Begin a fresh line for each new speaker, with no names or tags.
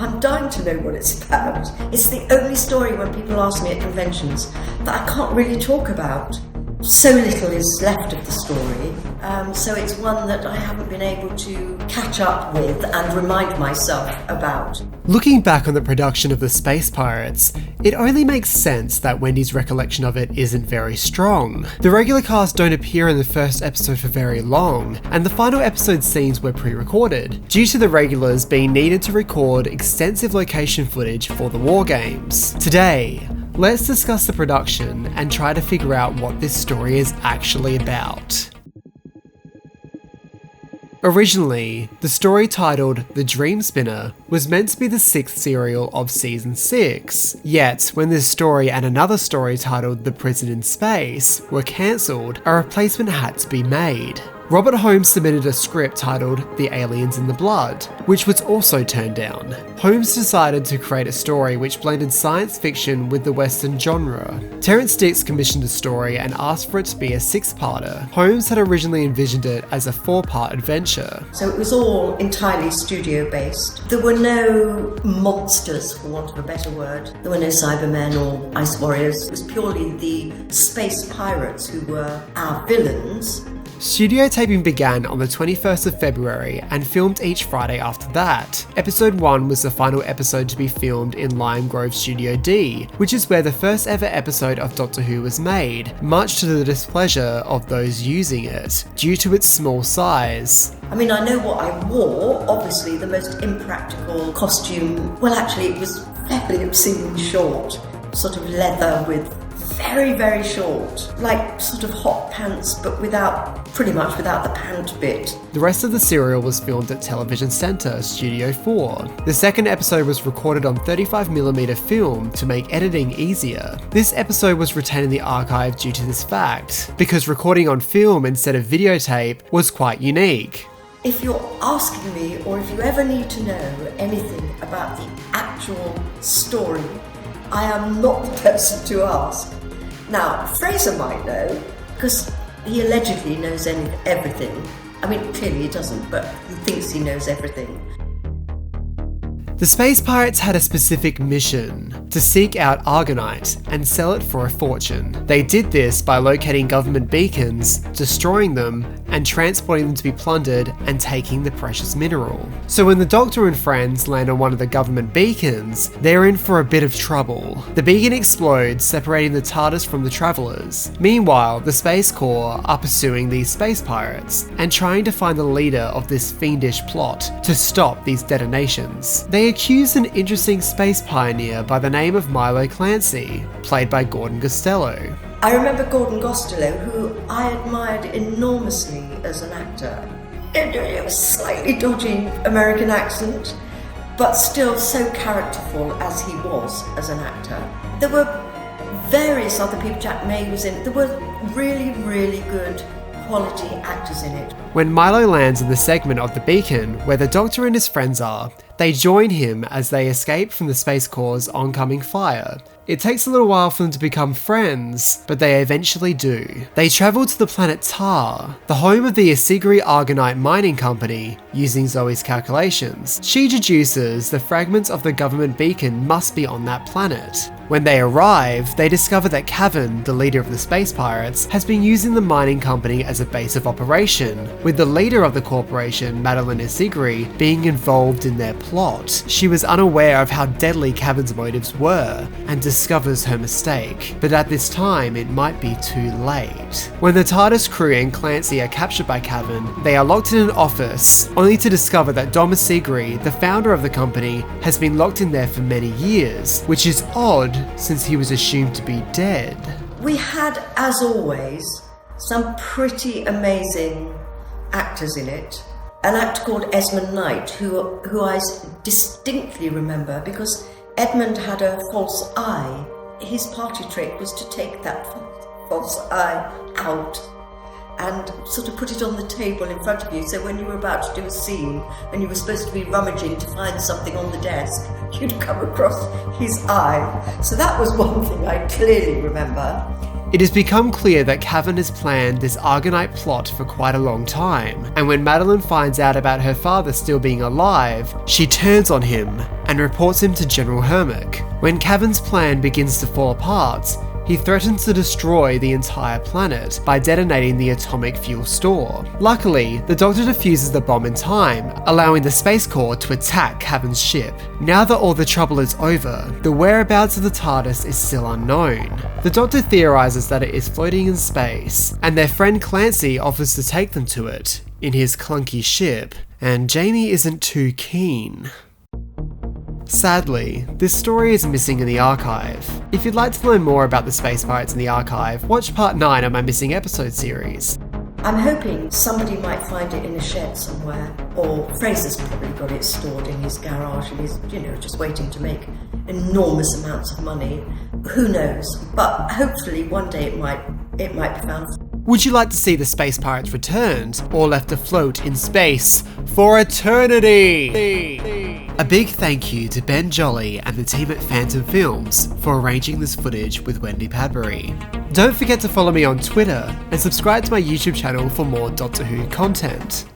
I'm dying to know what it's about. It's the only story when people ask me at conventions that I can't really talk about. So little is left of the story, so it's one that I haven't been able to catch up with and remind myself about.
Looking back on the production of The Space Pirates, it only makes sense that Wendy's recollection of it isn't very strong. The regular cast don't appear in the first episode for very long, and the final episode scenes were pre-recorded, due to the regulars being needed to record extensive location footage for the war games. Today, let's discuss the production and try to figure out what this story is actually about. Originally, the story titled The Dream Spinner was meant to be the 6th serial of Season 6, yet when this story and another story titled The Prison in Space were cancelled, a replacement had to be made. Robert Holmes submitted a script titled The Aliens in the Blood, which was also turned down. Holmes decided to create a story which blended science fiction with the Western genre. Terrence Dicks commissioned the story and asked for it to be a 6-parter. Holmes had originally envisioned it as a 4-part adventure.
So it was all entirely studio-based. There were no monsters, for want of a better word. There were no Cybermen or Ice Warriors. It was purely the space pirates who were our villains.
Studio taping began on the 21st of February and filmed each Friday after that. Episode 1 was the final episode to be filmed in Lime Grove Studio D, which is where the first ever episode of Doctor Who was made, much to the displeasure of those using it, due to its small size.
I mean, I know what I wore, obviously the most impractical costume. Well, actually it was very obscenely short, sort of leather with very, very short, like sort of hot pants, but pretty much without the pant bit.
The rest of the serial was filmed at Television Centre, Studio 4. The second episode was recorded on 35mm film to make editing easier. This episode was retained in the archive due to this fact, because recording on film instead of videotape was quite unique.
If you're asking me, or if you ever need to know anything about the actual story, I am not the person to ask. Now, Fraser might know, because he allegedly knows everything. I mean, clearly he doesn't, but he thinks he knows everything.
The Space Pirates had a specific mission: to seek out Argonite and sell it for a fortune. They did this by locating government beacons, destroying them, and transporting them to be plundered and taking the precious mineral. So when the Doctor and friends land on one of the government beacons, they're in for a bit of trouble. The beacon explodes, separating the TARDIS from the travellers. Meanwhile, the Space Corps are pursuing these space pirates and trying to find the leader of this fiendish plot to stop these detonations. They accused an interesting space pioneer by the name of Milo Clancy, played by Gordon Gostello.
I remember Gordon Gostello, who I admired enormously as an actor. It was slightly dodgy American accent, but still so characterful as he was as an actor. There were various other people, Jack May was in it. There were really, really good quality actors in it.
When Milo lands in the segment of the beacon where the Doctor and his friends are, they join him as they escape from the Space Corps' oncoming fire. It takes a little while for them to become friends, but they eventually do. They travel to the planet Tar, the home of the Isigri Argonite mining company, using Zoe's calculations. She deduces the fragments of the government beacon must be on that planet. When they arrive, they discover that Cavan, the leader of the Space Pirates, has been using the mining company as a base of operation, with the leader of the corporation, Madeline Isigri, being involved in their plot. She was unaware of how deadly Cavan's motives were, and discovers her mistake, but at this time it might be too late. When the TARDIS crew and Clancy are captured by Cavan, they are locked in an office, only to discover that Dom Isigri, the founder of the company, has been locked in there for many years, which is odd since he was assumed to be dead.
We had, as always, some pretty amazing actors in it. An actor called Esmond Knight, who I distinctly remember because Edmund had a false eye. His party trick was to take that false eye out and sort of put it on the table in front of you, so when you were about to do a scene and you were supposed to be rummaging to find something on the desk, you'd come across his eye. So that was one thing I clearly remember.
It has become clear that Cavan has planned this Argonite plot for quite a long time, and when Madeline finds out about her father still being alive, she turns on him and reports him to General Hermick. When Cavan's plan begins to fall apart, he threatens to destroy the entire planet by detonating the atomic fuel store. Luckily, the Doctor defuses the bomb in time, allowing the Space Corps to attack Cavan's ship. Now that all the trouble is over, the whereabouts of the TARDIS is still unknown. The Doctor theorises that it is floating in space, and their friend Clancy offers to take them to it in his clunky ship, and Jamie isn't too keen. Sadly, this story is missing in the archive. If you'd like to learn more about the Space Pirates in the archive, watch part 9 of my Missing Episode series.
I'm hoping somebody might find it in a shed somewhere, or Fraser's probably got it stored in his garage and he's, just waiting to make enormous amounts of money. Who knows? But hopefully one day it might be found.
Would you like to see the Space Pirates returned, or left afloat in space for eternity? A big thank you to Ben Jolly and the team at Phantom Films for arranging this footage with Wendy Padbury. Don't forget to follow me on Twitter and subscribe to my YouTube channel for more Doctor Who content.